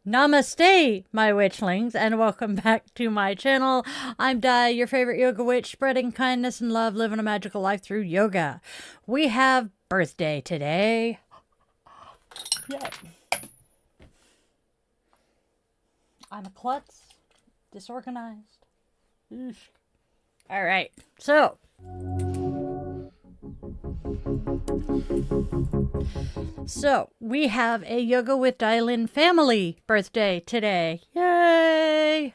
Namaste, my witchlings, and welcome back to my channel. I'm Di, your favorite yoga witch, spreading kindness and love, living a magical life through yoga. We have birthday today. Yay. I'm a klutz, disorganized. Eesh. All right, so we have a Yoga with Dialin family birthday today. Yay!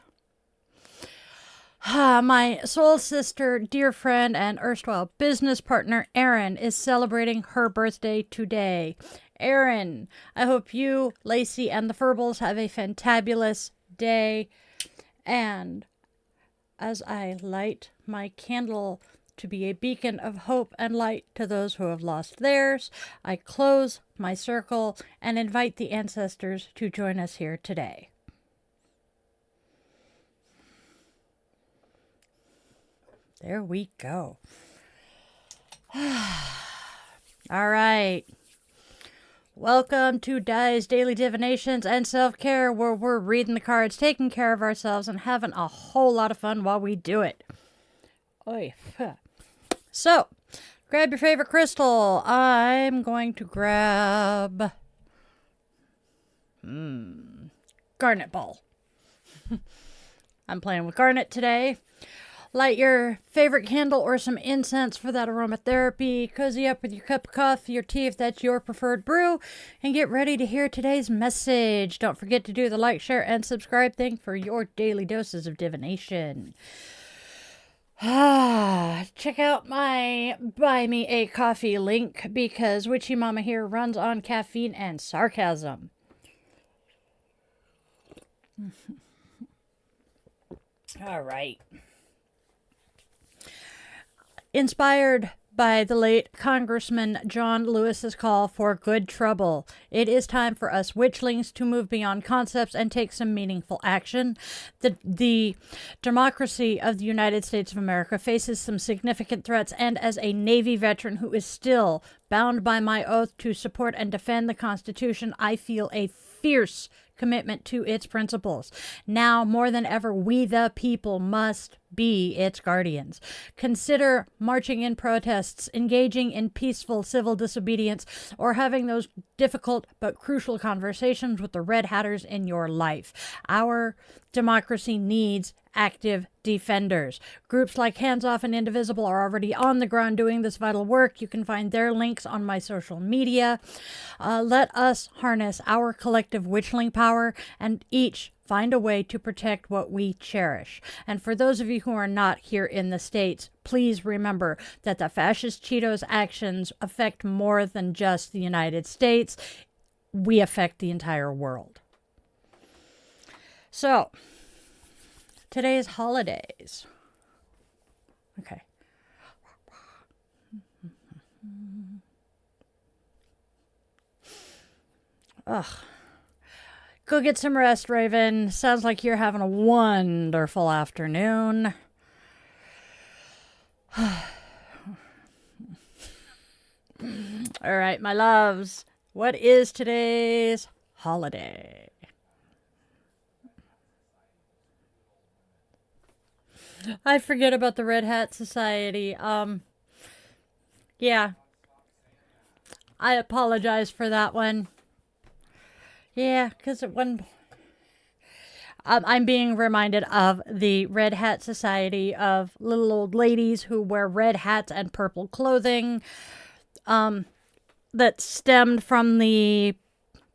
My soul sister, dear friend, and erstwhile business partner, Erin, is celebrating her birthday today. Erin, I hope you, Lacey, and the Furbles have a fantabulous day. And as I light my candle to be a beacon of hope and light to those who have lost theirs, I close my circle and invite the ancestors to join us here today. There we go. All right. Welcome to Di's Daily Divinations and Self-Care, where we're reading the cards, taking care of ourselves, and having a whole lot of fun while we do it. Oy. So, grab your favorite crystal. I'm going to grab garnet ball. I'm playing with garnet today. Light your favorite candle or some incense for that aromatherapy. Cozy up with your cup of coffee or tea if that's your preferred brew. And get ready to hear today's message. Don't forget to do the like, share, and subscribe thing for your daily doses of divination. Check out my Buy Me a Coffee link because Witchy Mama here runs on caffeine and sarcasm. All right. Inspired by the late Congressman John Lewis's call for good trouble, it is time for us witchlings to move beyond concepts and take some meaningful action. The democracy of the United States of America faces some significant threats, and as a Navy veteran who is still bound by my oath to support and defend the Constitution, I feel a fierce commitment to its principles. Now, more than ever, we the people must be its guardians. Consider marching in protests, engaging in peaceful civil disobedience, or having those difficult but crucial conversations with the red hatters in your life. Our democracy needs active defenders. Groups like Hands Off and Indivisible are already on the ground doing this vital work. You can find their links on my social media. Let us harness our collective witchling power and each find a way to protect what we cherish. And for those of you who are not here in the States, please remember that the fascist Cheetos actions affect more than just the United States. We affect the entire world. So, today's holidays. Okay. Ugh. Go get some rest, Raven. Sounds like you're having a wonderful afternoon. All right, my loves. What is today's holiday? I forget about the Red Hat Society. Yeah. I apologize for that one. Yeah, because I'm being reminded of the Red Hat Society of little old ladies who wear red hats and purple clothing. That stemmed from the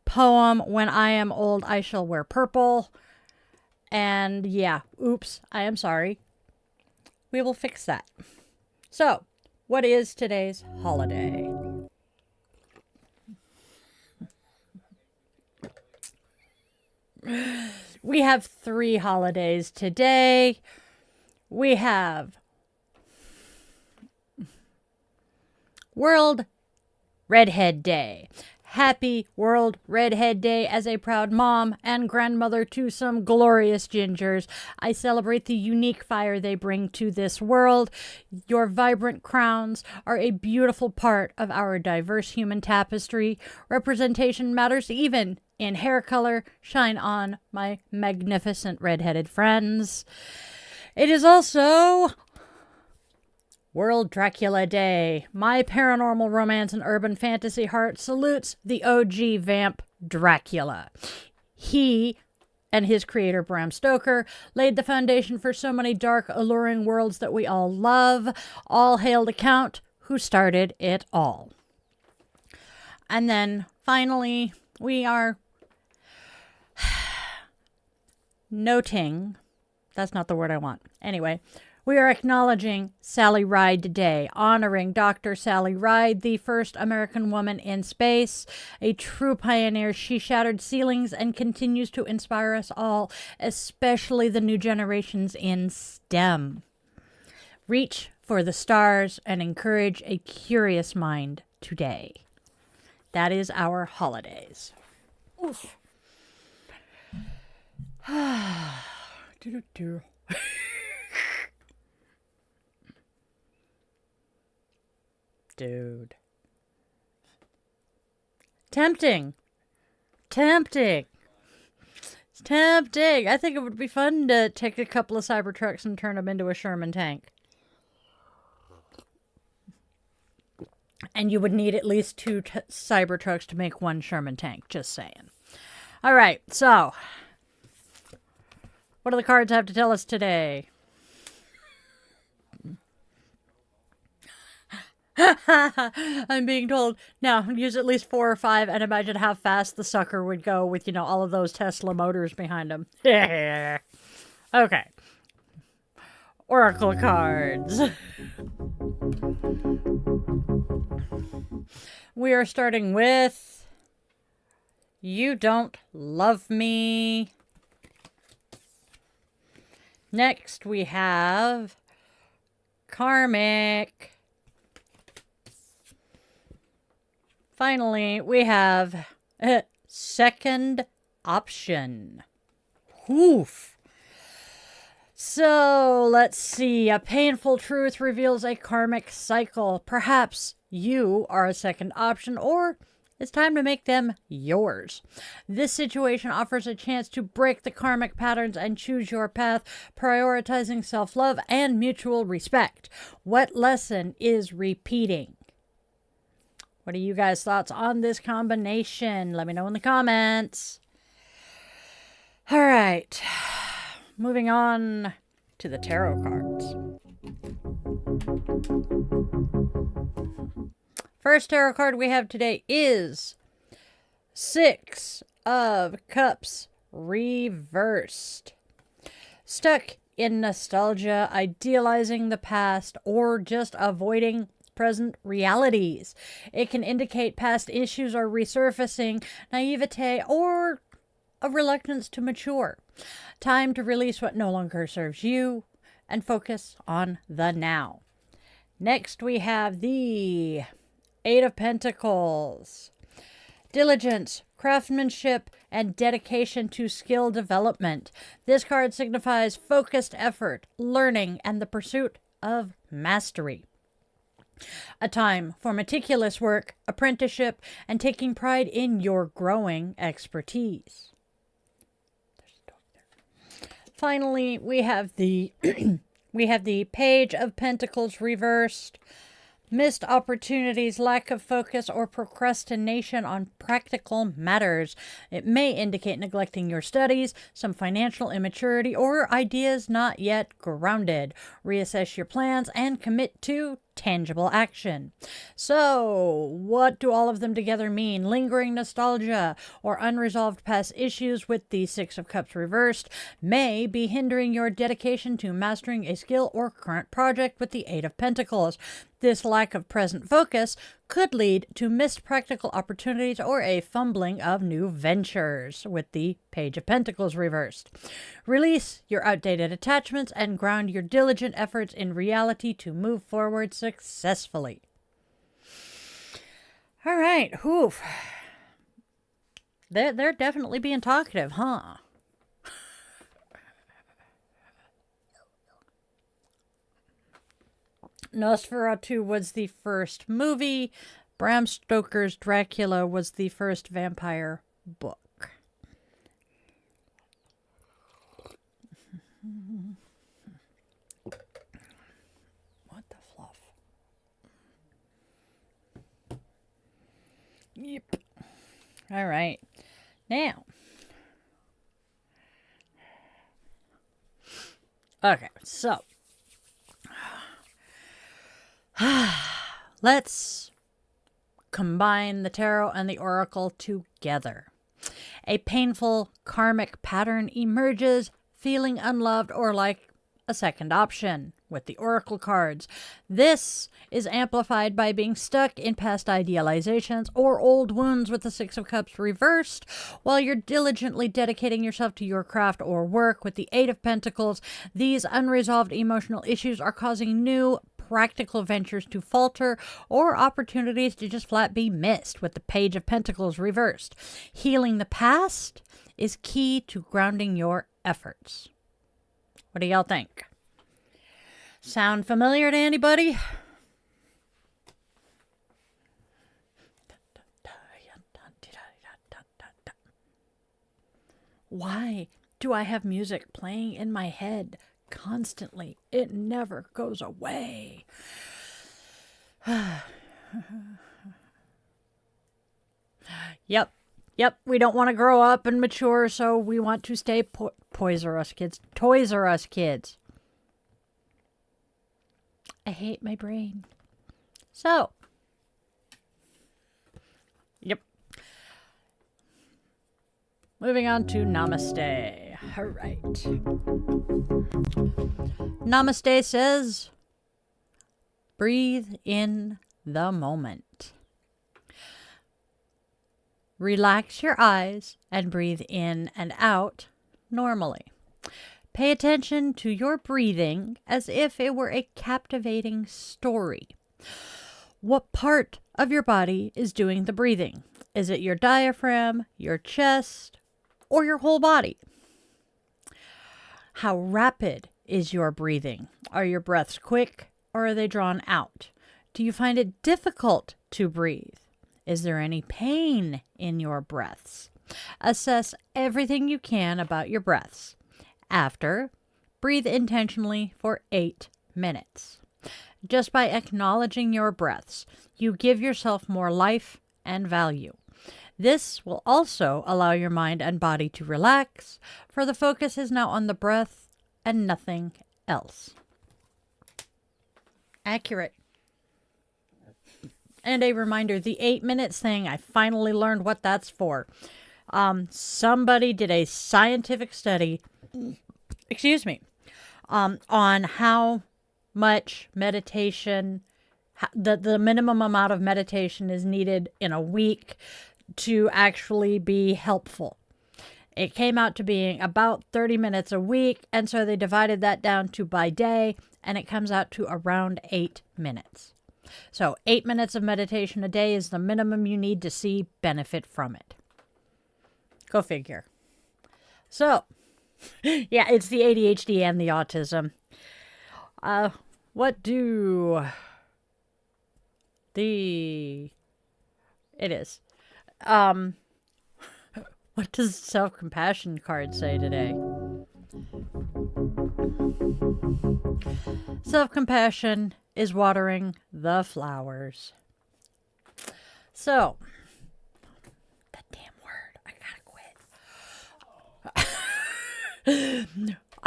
poem, "When I am old, I shall wear purple." And yeah, oops, I am sorry. We will fix that. So, what is today's holiday? We have 3 holidays today. We have World Redhead Day, Happy World Redhead Day. As a proud mom and grandmother to some glorious gingers, I celebrate the unique fire they bring to this world. Your vibrant crowns are a beautiful part of our diverse human tapestry. Representation matters even in hair color. Shine on, my magnificent redheaded friends. It is also World Dracula Day. My paranormal romance and urban fantasy heart salutes the OG vamp Dracula. He and his creator Bram Stoker laid the foundation for so many dark, alluring worlds that we all love. All hail the Count who started it all. And then finally, we are noting, that's not the word I want. Anyway, we are acknowledging Sally Ride today, honoring Dr. Sally Ride, the first American woman in space. A true pioneer, she shattered ceilings and continues to inspire us all, especially the new generations in STEM. Reach for the stars and encourage a curious mind today. That is our holidays. Oof. Dude. Tempting. It's tempting. I think it would be fun to take a couple of Cybertrucks and turn them into a Sherman tank. And you would need at least 2 Cybertrucks to make 1 Sherman tank. Just saying. All right, so what do the cards have to tell us today? I'm being told, now use at least 4 or 5 and imagine how fast the sucker would go with, all of those Tesla motors behind him. Okay. Oracle cards. We are starting with You Don't Love Me. Next we have Karmic. Finally, we have Second Option. Oof. So, let's see. A painful truth reveals a karmic cycle. Perhaps you are a second option, or it's time to make them yours. This situation offers a chance to break the karmic patterns and choose your path, prioritizing self-love and mutual respect. What lesson is repeating? What are you guys' thoughts on this combination? Let me know in the comments. All right. Moving on to the tarot cards. First tarot card we have today is 6 of Cups reversed. Stuck in nostalgia, idealizing the past, or just avoiding present realities. It can indicate past issues are resurfacing, naivete, or a reluctance to mature. Time to release what no longer serves you and focus on the now. Next, we have the 8 of Pentacles. Diligence, craftsmanship, and dedication to skill development. This card signifies focused effort, learning, and the pursuit of mastery. A time for meticulous work, apprenticeship, and taking pride in your growing expertise. Finally, we have the Page of Pentacles reversed. Missed opportunities, lack of focus, or procrastination on practical matters. It may indicate neglecting your studies, some financial immaturity, or ideas not yet grounded. Reassess your plans and commit to tangible action. So, what do all of them together mean? Lingering nostalgia or unresolved past issues with the 6 of Cups reversed may be hindering your dedication to mastering a skill or current project with the 8 of Pentacles. This lack of present focus could lead to missed practical opportunities or a fumbling of new ventures with the Page of Pentacles reversed. Release your outdated attachments and ground your diligent efforts in reality to move forward successfully. All right, oof. They're definitely being talkative, huh? Nosferatu was the first movie. Bram Stoker's Dracula was the first vampire book. What the fluff? Yep. All right. Now. Okay, so. Let's combine the tarot and the oracle together. A painful karmic pattern emerges, feeling unloved or like a second option with the oracle cards. This is amplified by being stuck in past idealizations or old wounds with the Six of Cups reversed while you're diligently dedicating yourself to your craft or work with the Eight of Pentacles. These unresolved emotional issues are causing new practical ventures to falter or opportunities to just flat be missed with the Page of Pentacles reversed. Healing the past is key to grounding your efforts. What do y'all think? Sound familiar to anybody? Why do I have music playing in my head constantly? It never goes away. Yep, we don't want to grow up and mature, so we want to stay Toys R Us kids. Toys R Us kids. I hate my brain. So, yep. Moving on to Namaste. All right. Namaste says, breathe in the moment. Relax your eyes and breathe in and out normally. Pay attention to your breathing as if it were a captivating story. What part of your body is doing the breathing? Is it your diaphragm, your chest, or your whole body? How rapid is your breathing? Are your breaths quick or are they drawn out? Do you find it difficult to breathe? Is there any pain in your breaths? Assess everything you can about your breaths. After, breathe intentionally for 8 minutes. Just by acknowledging your breaths, you give yourself more life and value. This will also allow your mind and body to relax, for the focus is now on the breath and nothing else. Accurate. And a reminder, the 8 minutes thing, I finally learned what that's for. Somebody did a scientific study, on how much meditation, the minimum amount of meditation is needed in a week to actually be helpful. It came out to being about 30 minutes a week, and so they divided that down to by day, and it comes out to around 8 minutes. So 8 minutes of meditation a day is the minimum you need to see benefit from it. Go figure. So, yeah, it's the ADHD and the autism. What do the... It is. What does self-compassion card say today? Self-compassion is watering the flowers. So, that damn word, I gotta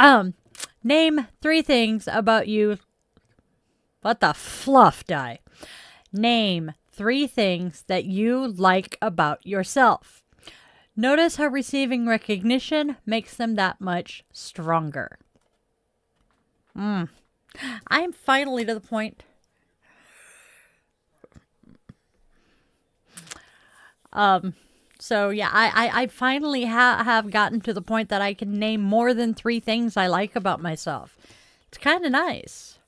quit. Name 3 things about you. What the fluff die? Name 3 things that you like about yourself. Notice how receiving recognition makes them that much stronger. I'm finally to the point. So yeah, I finally have gotten to the point that I can name more than 3 things I like about myself. It's kind of nice.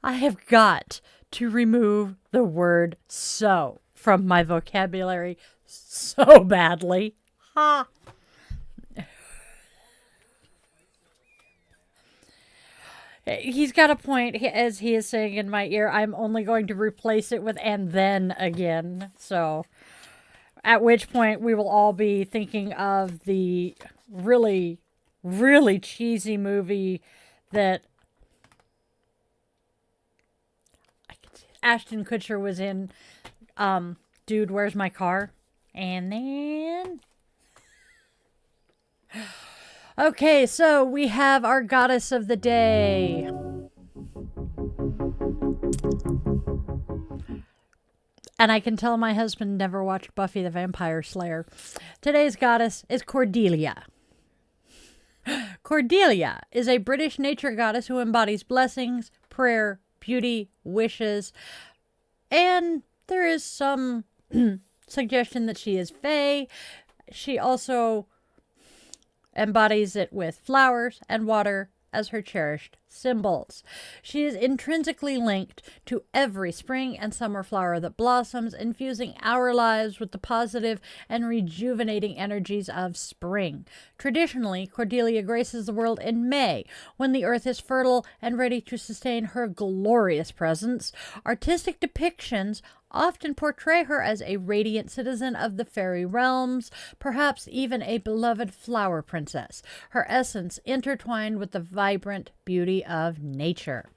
I have got to remove the word so from my vocabulary so badly. Ha! He's got a point, as he is saying in my ear. I'm only going to replace it with "and then" again. So, at which point we will all be thinking of the really, really cheesy movie that Ashton Kutcher was in. Dude, Where's My Car? And then... Okay, so we have our goddess of the day. And I can tell my husband never watched Buffy the Vampire Slayer. Today's goddess is Cordelia. Cordelia is a British nature goddess who embodies blessings, prayer, beauty, wishes, and there is some suggestion that she is fae. She also embodies it with flowers and water as her cherished symbols. She is intrinsically linked to every spring and summer flower that blossoms, infusing our lives with the positive and rejuvenating energies of spring. Traditionally, Cordelia graces the world in May, when the earth is fertile and ready to sustain her glorious presence. Artistic depictions often portray her as a radiant citizen of the fairy realms, perhaps even a beloved flower princess, her essence intertwined with the vibrant beauty of nature.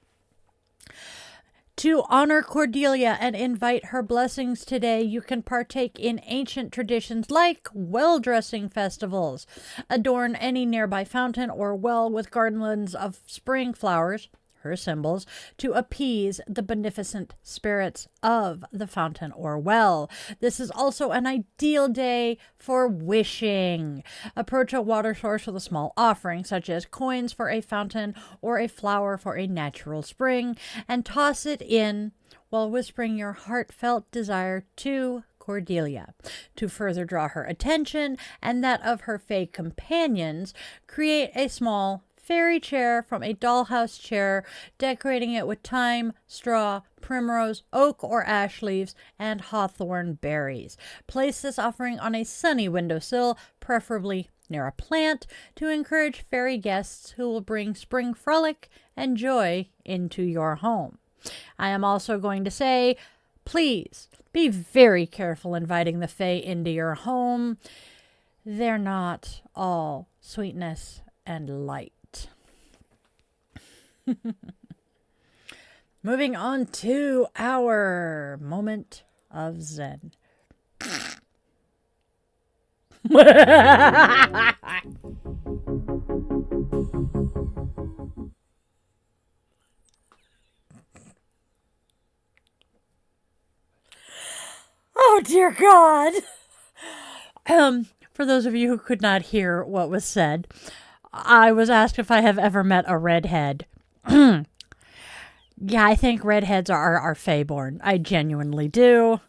To honor Cordelia and invite her blessings today, you can partake in ancient traditions like well-dressing festivals. Adorn any nearby fountain or well with garlands of spring flowers, her symbols, to appease the beneficent spirits of the fountain or well. This is also an ideal day for wishing. Approach a water source with a small offering, such as coins for a fountain or a flower for a natural spring, and toss it in while whispering your heartfelt desire to Cordelia. To further draw her attention and that of her fae companions, create a small fairy chair from a dollhouse chair, decorating it with thyme, straw, primrose, oak or ash leaves, and hawthorn berries. Place this offering on a sunny windowsill, preferably near a plant, to encourage fairy guests who will bring spring frolic and joy into your home. I am also going to say, please be very careful inviting the fae into your home. They're not all sweetness and light. Moving on to our moment of Zen. Oh, dear God. For those of you who could not hear what was said, I was asked if I have ever met a redhead. Yeah, I think redheads are fae-born. I genuinely do.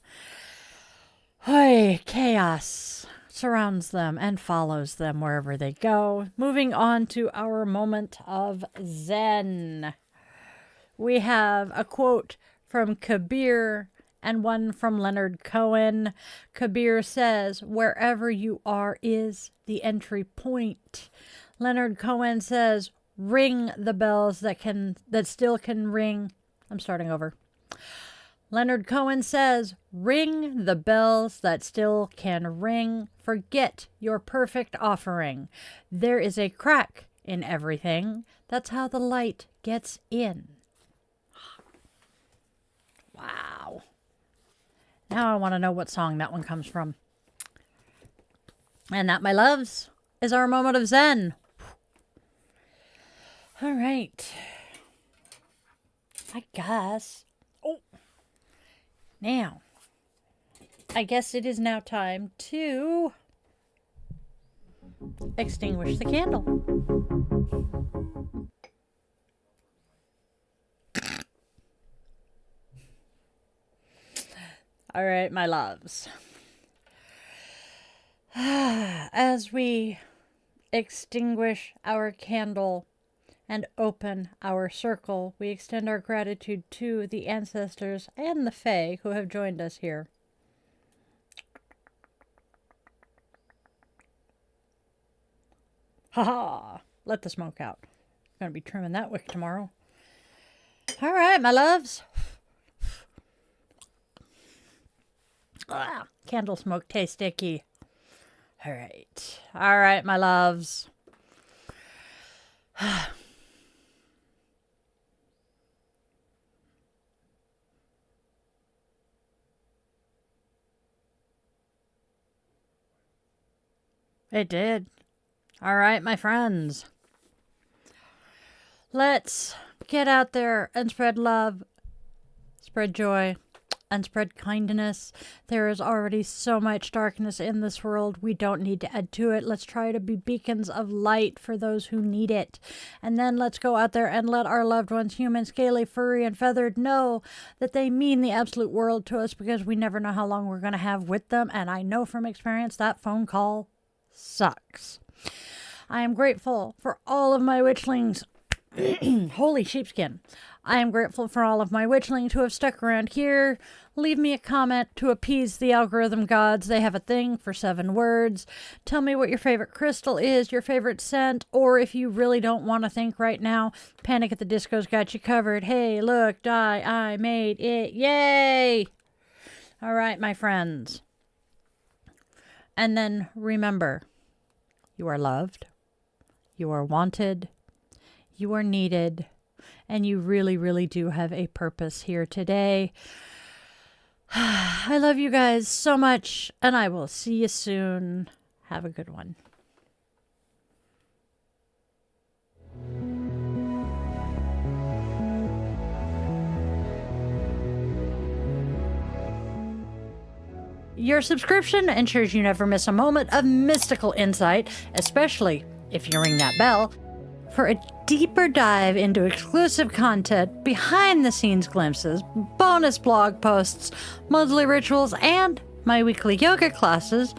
Hey, chaos surrounds them and follows them wherever they go. Moving on to our moment of Zen. We have a quote from Kabir and one from Leonard Cohen. Kabir says, "Wherever you are is the entry point." Leonard Cohen says, "Ring the bells that still can ring." I'm starting over. Leonard Cohen says, "Ring the bells that still can ring. Forget your perfect offering. There is a crack in everything. That's how the light gets in." Wow. Now I want to know what song that one comes from. And that, my loves, is our moment of Zen. All right. I guess. Oh. Now, I guess it is now time to extinguish the candle. All right, my loves. As we extinguish our candle and open our circle, we extend our gratitude to the ancestors and the fae who have joined us here. Ha! Let the smoke out. I'm going to be trimming that wick tomorrow. All right, my loves. Candle smoke tastes sticky. All right. All right, my loves. It did. All right, my friends. Let's get out there and spread love, spread joy, and spread kindness. There is already so much darkness in this world. We don't need to add to it. Let's try to be beacons of light for those who need it. And then let's go out there and let our loved ones, human, scaly, furry, and feathered, know that they mean the absolute world to us, because we never know how long we're going to have with them. And I know from experience that phone call sucks. I am grateful for all of my witchlings. Holy sheepskin. I am grateful for all of my witchlings who have stuck around here. Leave me a comment to appease the algorithm gods. They have a thing for 7 words. Tell me what your favorite crystal is, your favorite scent, or if you really don't want to think right now, Panic at the Disco's got you covered. Hey, look, Di, I made it. Yay! All right, my friends. And then remember, you are loved, you are wanted, you are needed, and you really, really do have a purpose here today. I love you guys so much, and I will see you soon. Have a good one. Your subscription ensures you never miss a moment of mystical insight, especially if you ring that bell. For a deeper dive into exclusive content, behind-the-scenes glimpses, bonus blog posts, monthly rituals, and my weekly yoga classes,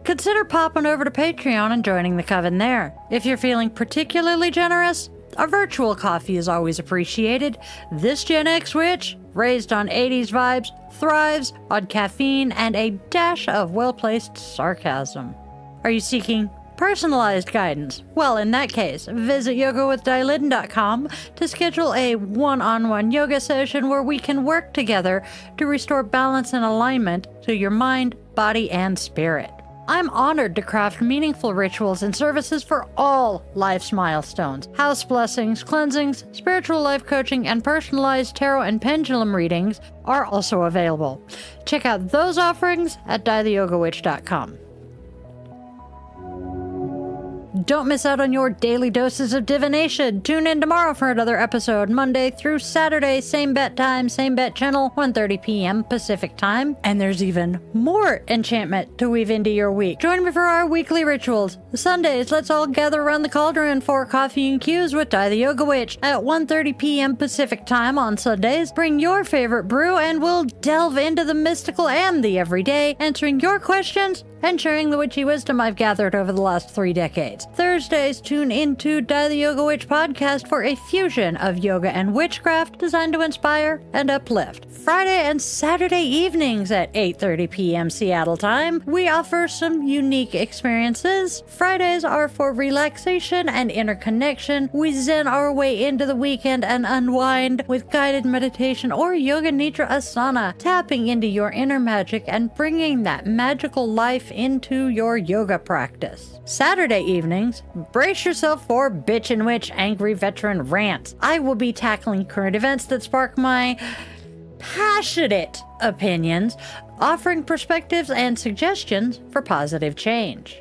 consider popping over to Patreon and joining the coven there. If you're feeling particularly generous, a virtual coffee is always appreciated. This Gen X witch, raised on 80s vibes, thrives on caffeine and a dash of well-placed sarcasm. Are you seeking personalized guidance? Well, in that case, visit yogawithdiliden.com to schedule a one-on-one yoga session where we can work together to restore balance and alignment to your mind, body, and spirit. I'm honored to craft meaningful rituals and services for all life's milestones. House blessings, cleansings, spiritual life coaching, and personalized tarot and pendulum readings are also available. Check out those offerings at dietheyogawitch.com. Don't miss out on your daily doses of divination. Tune in tomorrow for another episode, Monday through Saturday, same bat time, same bat channel, 1:30 p.m. Pacific time. And there's even more enchantment to weave into your week. Join me for our weekly rituals. Sundays, let's all gather around the cauldron for coffee and cues with Di the Yoga Witch at 1:30 p.m. Pacific time on Sundays. Bring your favorite brew and we'll delve into the mystical and the everyday, answering your questions and sharing the witchy wisdom I've gathered over the last 3 decades. Thursdays, tune into Di the Yoga Witch podcast for a fusion of yoga and witchcraft designed to inspire and uplift. Friday and Saturday evenings at 8:30 p.m. Seattle time, we offer some unique experiences. Fridays are for relaxation and interconnection. We zen our way into the weekend and unwind with guided meditation or yoga nidra asana, tapping into your inner magic and bringing that magical life into your yoga practice. Saturday evenings, brace yourself for Bitch and Witch Angry Veteran Rants. I will be tackling current events that spark my passionate opinions, offering perspectives and suggestions for positive change.